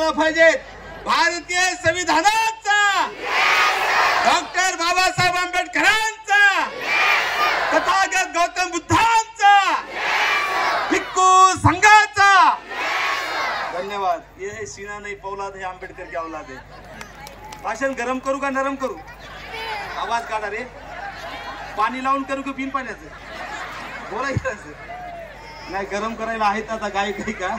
करायला पाहिजेत. भारतीय संविधानाचा, डॉक्टर बाबासाहेब आंबेडकरांचा, तथागत गौतम बुद्धांचा, भिक्खू संघाचा. धन्यवाद. ये सीना नहीं पौलाद है, आंबेडकर की औलाद है. भाषण गरम करू का नरम करू? आवाज काढा रे. पाणी लावून करू का बिन पाण्याचं? बोलायचं नाही. गरम करायला आहेत आता गाय काही का?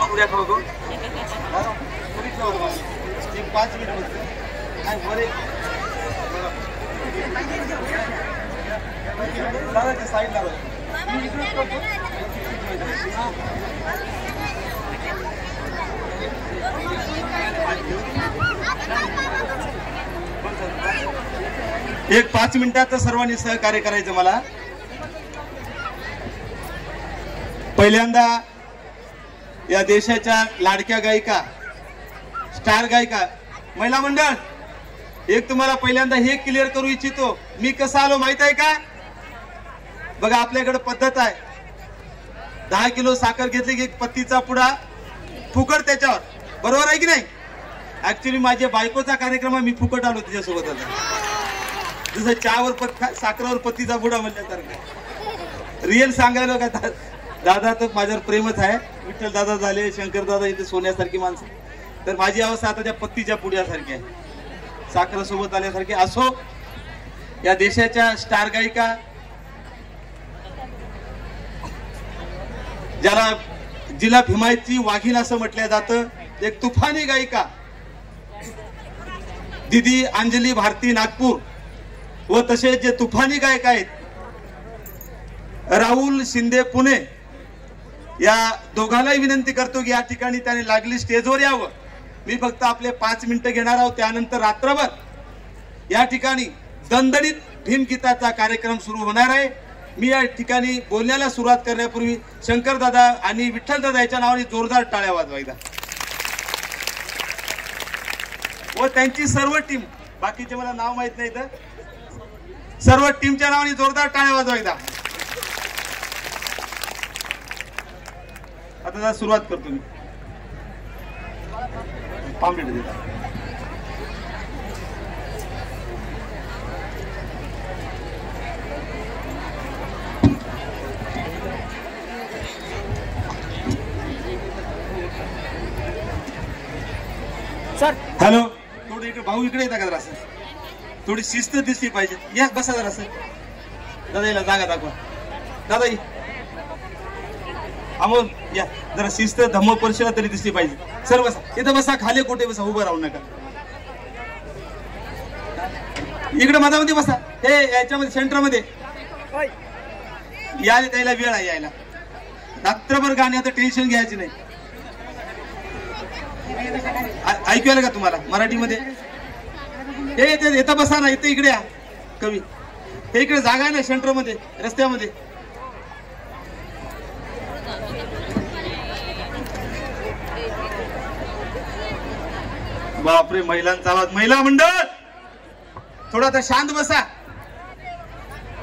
उड्या खाऊ गो 5 मिनिट साईड ला. एक 5 मिनिटात सर्वांनी सहकार्य करायचं. मला पहिल्यांदा या देशाच्या लाडक्या गायिका, स्टार गायिका, महिला मंडळ, एक तुम्हाला पहिल्यांदा हे क्लिअर करू इच्छितो, मी कसा आलो माहित आहे का? बघा आपल्याकडे पद्धत आहे, 10 किलो साखर घेतली की पत्तीचा पुडा फुकट त्याच्यावर, बरोबर आहे की नाही? ऍक्च्युली माझ्या बायकोचा कार्यक्रम मी फुकट आलो तिच्यासोबत. आता जसं चहावर साखरावर पत्तीचा पुडा म्हणल्यासारखं. रिअल सांगायला का दादा तर माझ्यावर प्रेमच आहे. विठ्ठल दादा झाले, शंकर दादा इथे सोन्यासारखी माणसं, तर माझी अवस्था आता त्या पत्तीच्या पुड्यासारखी आहे, साखरासोबत आल्यासारखी. असो, या देशाच्या स्टार गायिका, जिला भीमाची वाघीण असं म्हटलं जातं, एक तुफानी गायिका दीदी अंजली भारती नागपूर, व तसेच जे तुफानी गायक आहेत राहुल शिंदे पुणे, या दोघांनाही विनंती करतो की या ठिकाणी त्याने लागली स्टेजवर यावं. मी फक्त आपले 5 मिनिटं घेणार आहोत. त्यानंतर रात्रभर या ठिकाणी दणदणीत भीमगीताचा कार्यक्रम सुरू होणार आहे. मी या ठिकाणी बोलण्याला सुरुवात करण्यापूर्वी शंकर दादा आणि विठ्ठल दादा याच्या नावाने जोरदार टाळ्या वाजवायला, व त्यांची सर्व टीम, बाकीचे मला नाव माहित नाही तर सर्व टीमच्या नावाने जोरदार टाळ्या वाजवायला. आता सुरुवात करतो मी. सर हॅलो, थोडं इकडे भाऊ, इकडे येता का जरा? थोडी शिस्त दिसली पाहिजे. या बसा जरा. दादा याला जागा दाखवा. दादा अमोल या जरा. शिस्त धम्म परिषदेला तरी दिसली पाहिजे. सर बसा, इथं बसा, खाली कुठे बसा, उभं राहू नका. इकडे मधामध्ये बसा, हे याच्यामध्ये सेंटरमध्ये. यायला त्याला वेळ आहे, यायला रात्रभर गाणी, आता टेन्शन घ्यायची नाही. ऐकू आलं का तुम्हाला मराठीमध्ये? हे इथं बसा ना, इथे इकडे या कवी, हे इकडे जागा आहे ना सेंटरमध्ये, रस्त्यामध्ये. बापरे, महिलांचा आवाज. महिला मंडळ थोडा तर शांत बसा.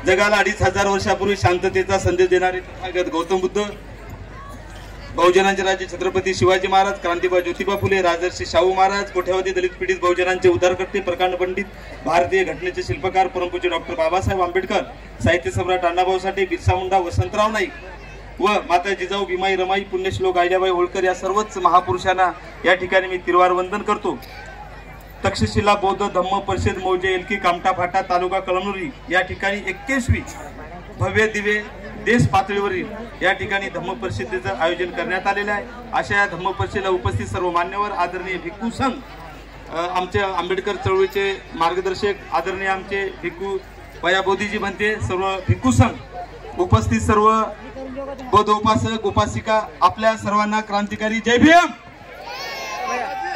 जगाला 2500 वर्षापूर्वी शांततेचा संदेश देणारे तथागत गौतम बुद्ध, बहुजनांचे राजे छत्रपती शिवाजी महाराज, क्रांतिबा ज्योतिबा फुले, राजर्षी शाहू महाराज, कोट्यावधी दलित पीडित बहुजनांचे उद्धारकर्ते, प्रकांड पंडित, भारतीय घटनेचे शिल्पकार, परमपूज्य डॉक्टर बाबासाहेब आंबेडकर, साहित्य सम्राट अण्णाभाऊ साठे, बिरसा मुंडा, वसंतराव नाईक व माता जिजाऊ भीमाई रमाई, पुण्यश्लोक अहिल्याबाई होळकर या सर्वच महापुरुषांना या ठिकाणी मी तिरवार वंदन करतो. तक्षशिला बौद्ध धम्म परिषद मौजे एलकी कामठा फाटा तालुका कळमनुरी या ठिकाणी 21वी भव्य दिव्य देश पातळीवरील या ठिकाणी धम्म परिषदेचं आयोजन करण्यात आलेलं आहे. अशा या धम्म परिषदेला उपस्थित सर्व मान्यवर, आदरणीय भिक्खू संघ, आमच्या आंबेडकर चळवळीचे मार्गदर्शक आदरणीय आमचे भिक्खू बयाबोधीजी म्हणते, सर्व भिक्खू संघ, उपस्थित सर्व बौद्ध उपासक उपासिका, आपल्या सर्वांना क्रांतिकारी जय भीम.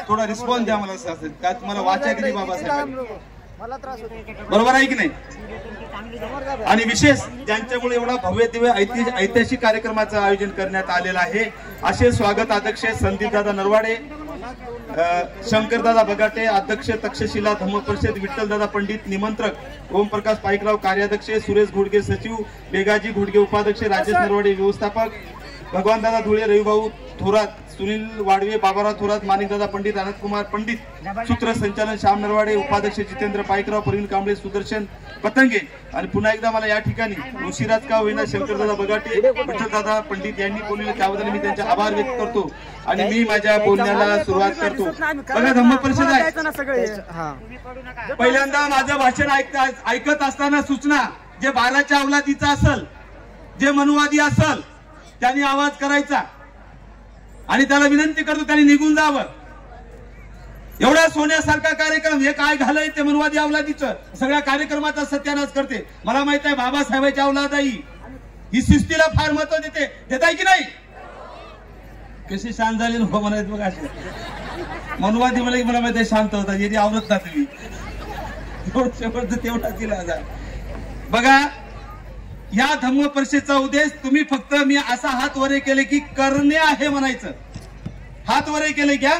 थोडा रिस्पॉन्स द्या मला. असेल काय तुम्हाला वाचा किती बाबासाहेब, बरोबर आहे की नाही? आणि विशेष ज्यांच्यामुळे एवढा भव्य दिव्य ऐतिहासिक कार्यक्रमाचं आयोजन करण्यात आलेलं आहे, असे स्वागत अध्यक्ष संदीप दादा नरवाडे, शंकरदादा बगाटे अध्यक्ष तक्षशिला धम्म परिषद, विठ्ठलदादा पंडित निमंत्रक, ओमप्रकाश पाईकराव कार्याध्यक्ष, सुरेश घोडगे सचिव, बेगाजी घोडगे उपाध्यक्ष, राजेश नरवाडे व्यवस्थापक, भगवानदादा धुळे, रविभाऊ थोरात, सुनील वाडवे, बाबाराव थोरात, माणिकदादा पंडित, आनंदकुमार पंडित, सूत्रसंचालन श्याम नरवाडे, उपाध्यक्ष जितेंद्र पाईकराव, प्रवीण कांबळे, सुदर्शन पतंगे. आणि पुन्हा एकदा मला या ठिकाणी ऋषीराज का होईना शंकरदादा बगाटे, विठ्ठलदादा पंडित यांनी बोलले त्याबद्दल मी त्यांचे आभार व्यक्त करतो आणि मी माझ्या बोलण्याला सुरुवात करतो. बघा धम्म परिषद आहे. पहिल्यांदा माझं भाषण ऐकत असताना सूचना, जे 12च्या अवलादीचा असल, जे मनुवादी असल त्यांनी आवाज करायचा आणि त्याला विनंती करतो त्यांनी निघून जावं. एवढा सोन्यासारखा कार्यक्रम हे काय घालय ते मनुवादी अवलादीचं सगळ्या कार्यक्रमाचा सत्यानाश करते. मला माहित आहे बाबासाहेबांची अवलाद आई ही शिस्तीला फार महत्व देते. देताय की नाही? कशी शांत झाली नको म्हणायचं बघा. मनुवादी मला माहिती आहे शांत होता, याची आवडत ना तुम्ही तेवढा दिला जा. बघा या धम्म परिषदेचा उद्देश तुम्ही फक्त मी असा हात वरे केले की करणे आहे म्हणायचं. हात वरे केले क्या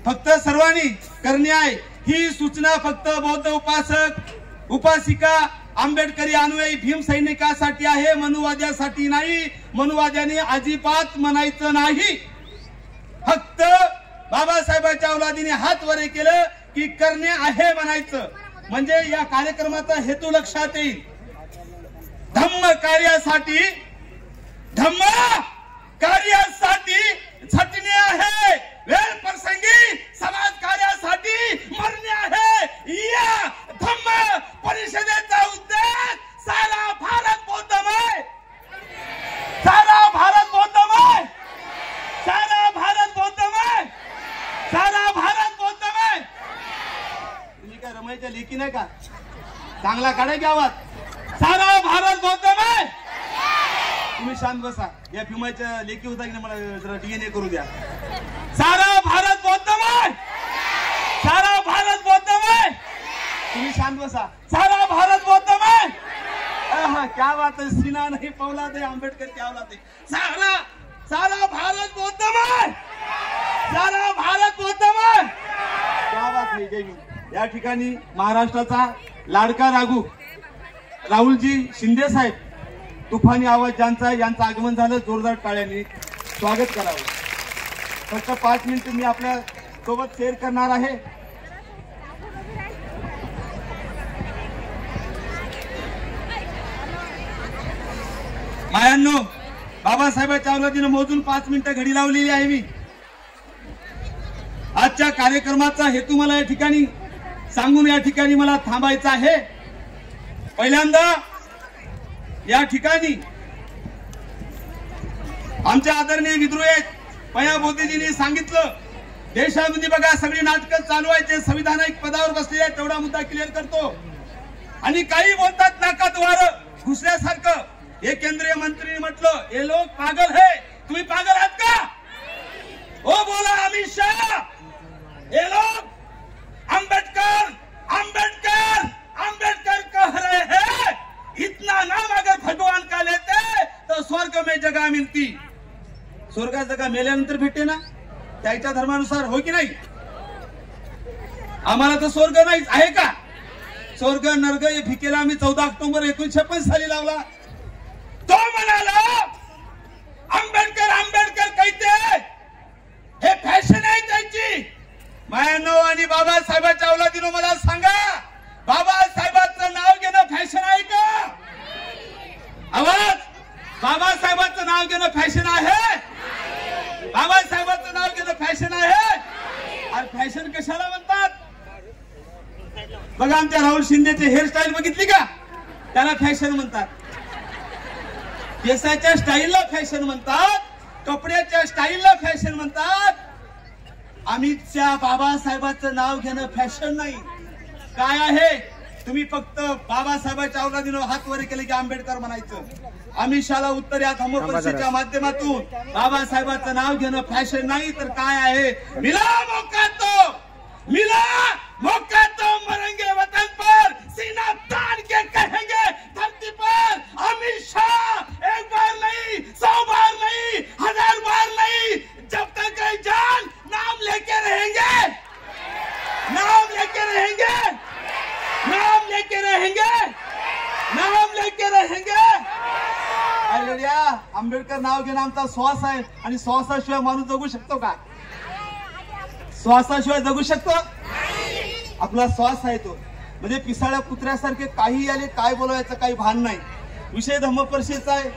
फक्त सर्वांनी करणे आहे ही सूचना फक्त बौद्ध उपासक उपासिका आंबेडकरी अनुयायी भीम सैनिकासाठी आहे, मनुवाद्यासाठी नाही. मनुवाद्याने अजिबात म्हणायचं नाही. फक्त बाबासाहेबांच्या औलादीने हात वरे केलं की करणे आहे म्हणायचं. म्हणजे या कार्यक्रमाचा हेतू लक्षात येईल. धम्म कार्यासाठी झटणे आहे, वेळ प्रसंगी समाज कार्यासाठी मरणे आहे. या धम्म परिषदेचा उद्देश सारा भारत बौद्धमय, सारा भारत बौद्धमय, सारा भारत बौद्धमय, सारा भारत बौद्धमय. तुम्ही काय रमायच्या लेखी नाही का? चांगला काढा की आवाज. सारा भारत बौद्धमय. तुम्ही शांत बसा. या भीमाच्या लेखी होता की नाही मला जरा डीएनए करू द्या. सारा भारत बौद्धमय, सारा भारत बौद्धमय. तुम्ही शांत बसा. सारा भारत बौद्धमय. क्या बात है. सीना नहीं पवला दे आंबेडकर क्या औलाद है. सारा सारा भारत बौद्धमय, सारा भारत बौद्धमय. क्या बात है. जय भीम. या ठिकाणी महाराष्ट्राचा लाडका राघू राहुलजी शिंदे साहेब तुफानी आवाज ज्यांचा यांचं आगमन झालं. जोरदार टाळ्यांनी स्वागत करावं. फक्त 5 मिनिट मी आपल्या सोबत शेअर करणार आहे. मायांनो बाबासाहेबांच्या औलादीनं मोजून 5 मिनिटं घडी लावलेली आहे. मी आजच्या कार्यक्रमाचा हेतू मला या ठिकाणी सांगून या ठिकाणी मला थांबायचं आहे. पहिल्यांदा या ठिकाणी आमच्या आदरणीय विद्रोही पया मोदीजींनी सांगितलं देशामध्ये बघा सगळी नाटकं चालू आहे. ते संविधानिक पदावर बसलेले तेवढा मुद्दा क्लिअर करतो. आणि काही बोलतात नाकात वारं घुसल्यासारखं. हे केंद्रीय मंत्रीने म्हटलं हे लोक पागल है. तुम्ही पागल आहात का? ओ बोला अमित शाह. हे लोग आंबेडकर आंबेडकर आंबेडकर कह रहे हैं. इतना नाम अगर भगवान का लेते तो स्वर्ग में जगह मिलती. स्वर्गात जगह मेल्यानंतर भेटते ना त्याच्या धर्मानुसार, हो की नाही? आम्हाला तर स्वर्ग नाहीच आहे का? स्वर्ग नर्ग हे फिकेला आम्ही 14 ऑक्टोबर 1956 साली लावला. तो म्हणाला आंबेडकर आंबेडकर कहते हे फॅशन आहे त्यांची. मायानो आणि बाबासाहेबांच्या औलादीनो मला सांगा बाबासाहेबांचं नाव घेणं फॅशन आहे का? आवाज. बाबासाहेबांचं नाव घेणं फॅशन आहे? बाबासाहेबांचं नाव घेणं फॅशन आहे? आणि फॅशन कशाला म्हणतात? बघा आमच्या राहुल शिंदेचे हेअरस्टाईल बघितली का? त्याला फॅशन म्हणतात. केसाच्या स्टाईलला फॅशन म्हणतात, कपड्याच्या स्टाईलला फॅशन म्हणतात. अमित शाह बाबासाहेबांचं नाव घेणं फॅशन नाही. काय आहे? तुम्ही फक्त बाबासाहेबांच्या औलादीनं हात वर केले की आंबेडकर म्हणायचं. अमित शहाला उत्तर या धम्म परिषदेच्या माध्यमातून बाबासाहेबांचं नाव घेणं फॅशन नाही तर काय आहे? मिला मौका तो मरेंगे वतन पर, सीना तान के कहेंगे धरती पर. अमित शाह एक बार नहीं, 100 बार नहीं, 1000 बार नहीं, जब तक जान नाम लेके रहे लेके रहेंगे, नाम लेके रहेंगे, नाम लेके रहेंगे. अरे आंबेडकर नाव घेणं आमचा श्वास आहे आणि श्वासाशिवाय माणूस जगू शकतो का? श्वासाशिवाय जगू शकतो? आपला श्वास आहे तो. म्हणजे पिसाळ्या कुत्र्यासारखे काही आले काय बोलायचं काही भान नाही. विषय धम्मपरिषदेचा आहे.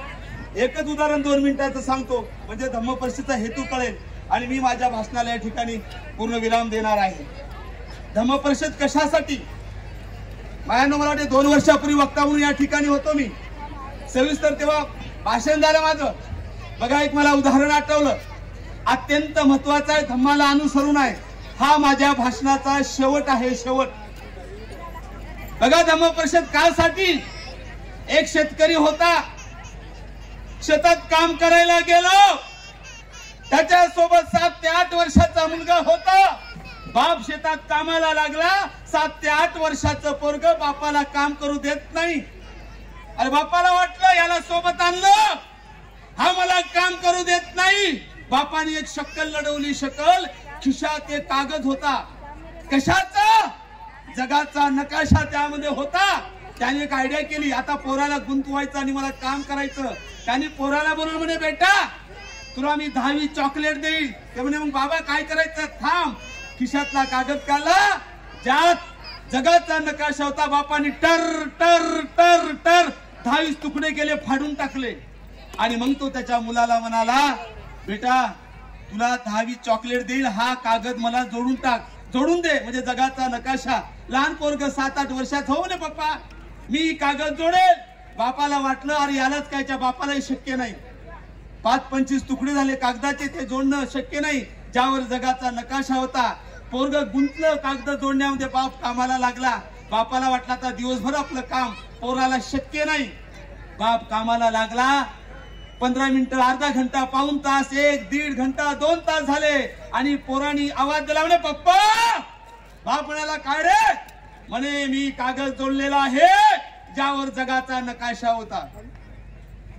एकच उदाहरण 2 मिनिटाचं सांगतो म्हणजे धम्मपरिषदेचा हेतू कळेल आणि मी माझ्या भाषणाला या ठिकाणी पूर्ण विराम देणार आहे. धम्मपरिषद कशासाठी? मला वाटते 2 वर्षापूर्वी वक्ता म्हणून या ठिकाणी होतो मी. सविस्तर तेव्हा भाषण झालं माझं. बघा एक मला उदाहरण आठवलं, अत्यंत महत्वाचं आहे, धम्माला अनुसरून आहे. हा माझ्या भाषणाचा शेवट आहे, शेवट. बघा धम्मपरिषद कासाठी? एक शेतकरी होता, शेतात काम करायला गेलो, त्याच्यासोबत 7 ते 8 वर्षाचा मुलगा होता. बाप शेतात कामाला लागला, 7 ते 8 वर्षाचं पोरग बापाला काम करू देत नाही. अरे बापाला वाटलं याला सोबत आणलं, हा मला काम करू देत नाही. बापाने एक शक्कल लढवली, शकल खिशात एक कागद होता. कशाचा? जगाचा नकाशा त्यामध्ये होता. त्याने एक आयडिया केली, आता पोराला गुंतवायचं आणि मला काम करायचं. त्याने पोराला बोलवलं, म्हणे बेटा तुला मी 10वी चॉकलेट देईल. ते म्हणे मग बाबा काय करायचं? थांब. खिशातला कागद काढला, ज्यात जगाचा नकाशा होता. बापाने टर टर टर टर 10 तुकडे केले, फाडून टाकले. आणि मग तो त्याच्या मुलाला म्हणाला, बेटा तुला 10वी चॉकलेट देईल, हा कागद मला जोडून टाक. जोडून दे म्हणजे जगाचा नकाशा. लहान पोरग 7-8 वर्षात, हो म्हणे पप्पा मी कागद जोडेल. बापाला वाटलं अरे यालाच कायच्या बापालाही शक्य नाही. 5-25 तुकडे झाले कागदाचे, ते जोडणं शक्य नाही ज्यावर जगाचा नकाशा होता. पोरग गुंतलं कागद जोडण्यामध्ये. बाप कामाला लागला. बापाला वाटलं आता दिवसभर आपलं काम, पोराला शक्य नाही. बाप कामाला लागला. 15 मिनिटं, अर्धा घंटा, पाऊण तास, 1-1.5 घंटा, 2 तास झाले आणि पोरांनी आवाज दिला, म्हणे पप्पा. बाप म्हणाला काय रे? म्हणे मी कागद जोडलेला आहे ज्यावर जगाचा नकाशा होता.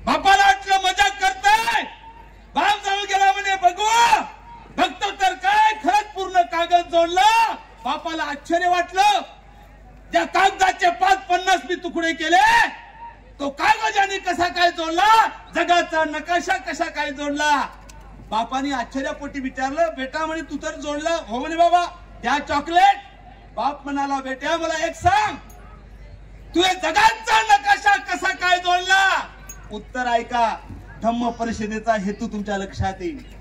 बापाला वाटलं मजाक करताय. बाप जवळ गेला, म्हणे बघू बघतो तर काय खरंच पूर्ण कागद जोडला. बापाला आश्चर्य वाटलं. ज्या कागदाचे 5-50 मी तुकडे केले, तो कागद याने कसा काय जोडला? जगाचा नकाशा कसा काय जोडला? बापाने आश्चर्यपोटी विचारलं, बेटा म्हणे तू तर जोडला. हो म्हणे बाबा द्या चॉकलेट. बाप म्हणाला, बेटा मला एक सांग, तू जगाचा नकाशा कसा काय जोडला? उत्तर ऐका, धम्म परिषदेचा हेतू तुमच्या लक्षात येईल.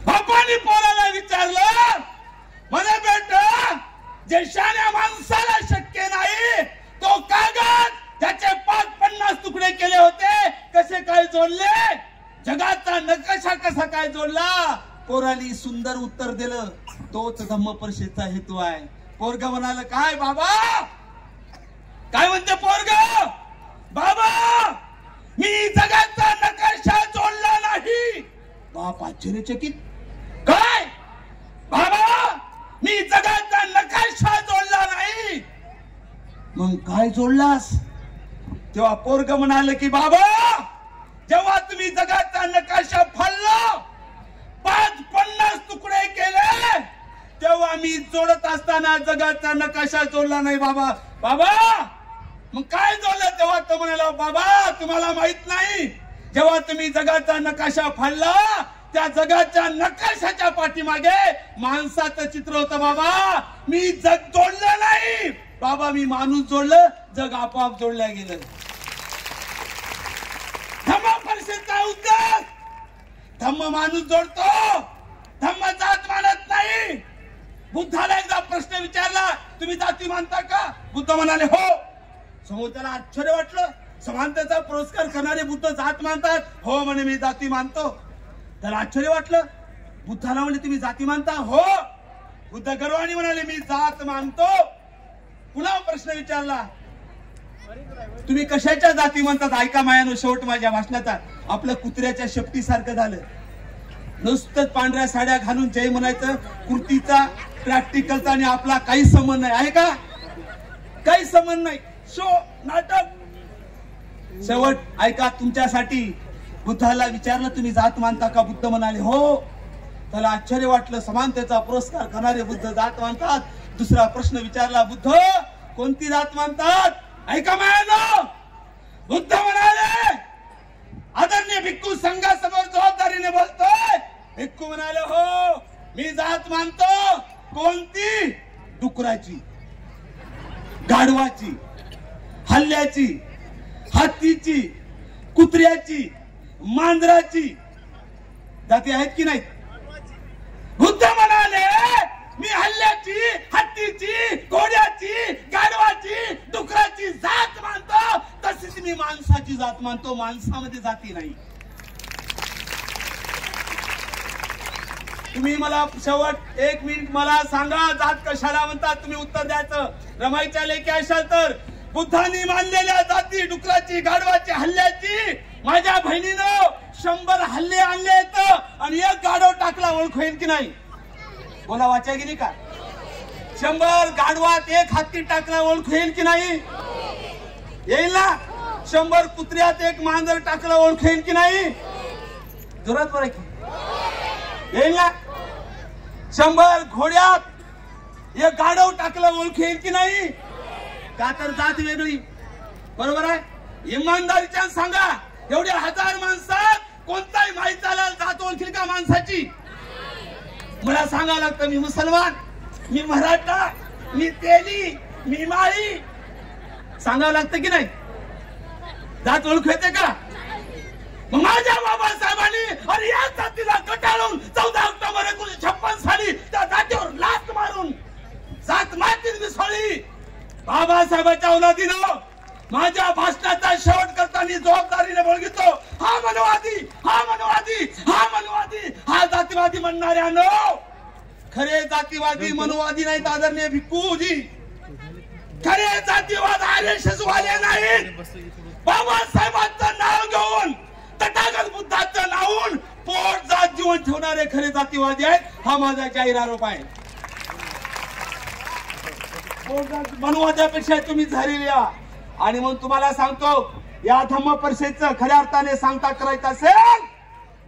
बापाने पोराला विचारलं, म्हणे बेटा जे शाण्या माणसाला शक्य नाही तो कागद त्याचे 5-50 तुकडे केले होते कसे काय जोडले? जगाचा नकाशा कसा काय जोडला? पोराली सुंदर उत्तर दिलं. तोच धम्म परिषदेचा हेतू आहे. पोरग म्हणाल, काय बाबा? काय म्हणते पोरग? बाबा मी जगाचा नकाशा जोडला नाही. बाप आश्चर्यचकित, काय बाबा मी जगाचा नकाशा जोडला नाही? मग काय जोडलास? तेव्हा पोरग म्हणाल की बाबा जेव्हा तुम्ही जगाचा नकाशा फाडला, 5-50 तुकडे केले, तेव्हा मी जोडत असताना जगाचा नकाशा जोडला नाही बाबा. बाबा मग काय जोडलं? तेव्हा तो म्हणाला, बाबा तुम्हाला माहित नाही, जेव्हा तुम्ही जगाचा नकाशा फाडला त्या जगाच्या नकाशाच्या पाठीमागे माणसाचं चित्र होतं बाबा. मी जग जोडलं नाही बाबा, मी माणूस जोडलं, जग आपोआप जोडल्या गेलं. धम्म परिषदेचा उद्देश, धम्म माणूस जोडतो, धम्म जात मानत नाही. बुद्धाला एकदा प्रश्न विचारला, तुम्ही जाती मानता का? बुद्ध म्हणाले हो. समोर त्याला आश्चर्य वाटलं, समानतेचा पुरस्कार करणारे बुद्ध जात मानतात? हो म्हणे मी जाती मानतो. त्याला आश्चर्य वाटलं. बुद्धाला म्हणले तुम्ही जाती मानता? हो. बुद्ध गर्वाने म्हणाले मी जात मानतो. पुन्हा प्रश्न विचारला, तुम्ही कशाच्या जाती म्हणतात? ऐका मायानो, शेवट माझ्या भाषणाचा. आपल्या कुत्र्याच्या शेपटीसारखं झालं. नुसतंच पांढऱ्या साड्या घालून जय म्हणायचं, कृतीचा प्रॅक्टिकलचा आणि आपला काही संबंध नाही आहे का? काही संबंध नाही. शो नाटक. शेवट ऐका तुमच्यासाठी. बुद्धाला विचारलं तुम्ही जात मानता का? बुद्ध म्हणाले हो. त्याला आश्चर्य वाटलं. समानतेचा पुरस्कार करणारे बुद्ध जात मानतात. दुसरा प्रश्न विचारला, बुद्ध कोणती जात मानतात? ऐका मायानो, बुद्ध म्हणाले, आदरणीय भिक्खू संघासमोर जबाबदारीने बोलतोय. भिक्खू म्हणाले, हो मी जात मानतो. कोणती? डुकराची, गाढवाची, हल्ल्याची, हत्तीची, कुत्र्याची, मांजराची जाती आहेत की नाही? बुद्ध म्हणाले, मी हल्ल्याची, हत्तीची, घोड्याची, गाढवाची, डुकराची जात मानतो. तशीच मी माणसाची जात मानतो. माणसामध्ये जाती नाही. तुम्ही मला शेवट 1 मिनिट मला सांगा, जात कशाला म्हणतात? तुम्ही उत्तर द्यायचं. रमाईच्या लेखी असाल तर, बुद्धांनी मानलेल्या जाती डुकराची, गाढवाची, हल्ल्याची. माझ्या बहिणीनं 100 हल्ले आणले आणि 1 गाढव टाकला, ओळख होईल की नाही? बोला, वाचा गेली का? 100 गाढवात 1 हत्ती टाकला, ओळख होईल की नाही? येईल ना? 100 कुत्र्यात 1 मांजर टाकला, ओळख होईल की नाही? जोरात बरं की येईल ना? 100 घोड्यात 1 गाढव टाकला, ओळख येईल की नाही? का तर जात वेगळी. बरोबर आहे? इमानदारीच्या सांगा, एवढ्या 1000 माणसात कोणताही माहीत चालेल जात ओळखील का माणसाची? मला सांगावं लागतं, मी मुसलमान, मी मराठा, मी तेली, मी माळी. सांगावं लागतं की नाही? जात ओळख येते का? माझ्या बाबासाहेबांनी आणि या जातीला कटाळून 14 ऑक्टोबर 1956 साली त्या जातीवर लाथ मारून जात मातीत मिसळली. बाबासाहेबांच्या औलादीनं माझ्या भाषणाचा शेवट करताना जबाबदारीने बोलतो, हा मनवादी, हा मनवादी, हा मनवादी, हा जातीवादी म्हणणाऱ्यानो, खरे जातीवादी मनवादी नाहीत आदरणीय भिक्खूजी. खरे जातीवाद RSS वाले नाहीत. बाबासाहेबांचं नाव घेऊन, तथागत बुद्धाचं नावून पोट जात जीवन ठेवणारे खरे जातीवादी आहेत. हा माझा जाहीर आरोप आहे. मनवाद्यापेक्षा तुम्ही झालेले या. आणि म्हणून तुम्हाला सांगतो, या धम्म परिषदेचं खऱ्या अर्थाने सांगता करायचं असेल,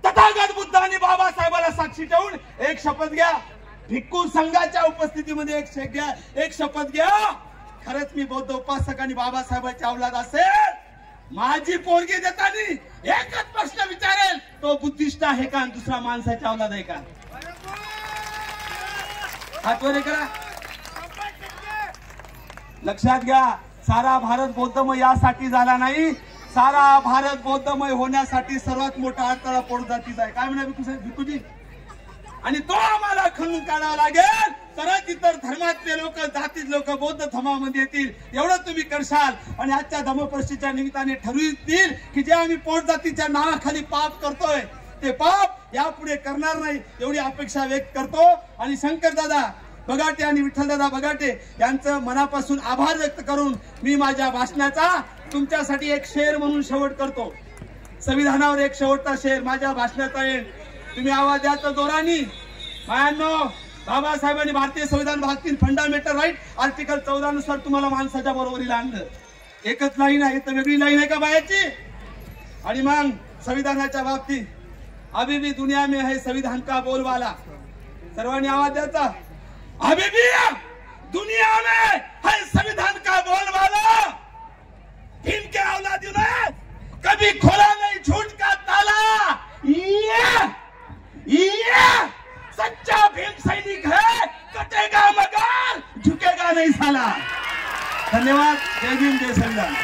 तथागत बुद्धांनी बाबासाहेबाला साक्षी ठेवून एक शपथ घ्या. भिक्खू संघाच्या उपस्थितीमध्ये एक शपथ घ्या. खरंच मी बौद्ध उपासक आणि बाबासाहेबांची औलाद असेल, माझी पोरगी देताना एकच प्रश्न विचारेल, तो बुद्धिस्ट आहे का आणि दुसरा माणसाच्या औलाद आहे का? हातवर करा. लक्षात घ्या, सारा भारत बौद्धमय यासाठी झाला नाही, सारा भारत बौद्धमय होण्यासाठी सर्वात मोठा अडथळा पोट जातीचा आहे. काय म्हणा भिक्खूजी? आणि तो आम्हाला खणून काढावा लागेल, तरच इतर धर्मातले लोक, जातीत लोक बौद्ध धर्मामध्ये येतील. एवढं तुम्ही करशाल. आणि आजच्या धम्म परिषदेच्या निमित्ताने ठरवितील की जे आम्ही पोट जातीच्या नावाखाली पाप करतोय, ते पाप यापुढे करणार नाही, एवढी अपेक्षा व्यक्त करतो. आणि शंकरदादा बगाटे आणि विठ्ठलदादा बगाटे यांचं मनापासून आभार व्यक्त करून मी माझ्या भाषणाचा तुमच्यासाठी एक शेर म्हणून शेवट करतो. संविधानावर एक शेवटचा शेर माझ्या भाषणाचा येईल. तुम्ही आवाज द्या तर जोरानी. मायांनो, बाबासाहेबांनी भारतीय संविधान भाग 3 फंडामेंटल राईट आर्टिकल 14 नुसार तुम्हाला माणसाच्या बरोबरीला आणलं. एकच लाईन आहे तर वेगळी लाईन आहे का बायाची? आणि मग संविधानाच्या बाबतीत, अभी भी दुनिया में है संविधान का बोलवाला. सर्वांनी आवाज द्यायचा. अभी भी दुनिया में है संविधान का बोलवाला. इनके औलादियों ने कभी खोला नहीं झूठ का ताला. ये सच्चा भीम सैनिक है, कटेगा मगर झुकेगा नहीं साला. धन्यवाद. जय भीम, जय संविधान.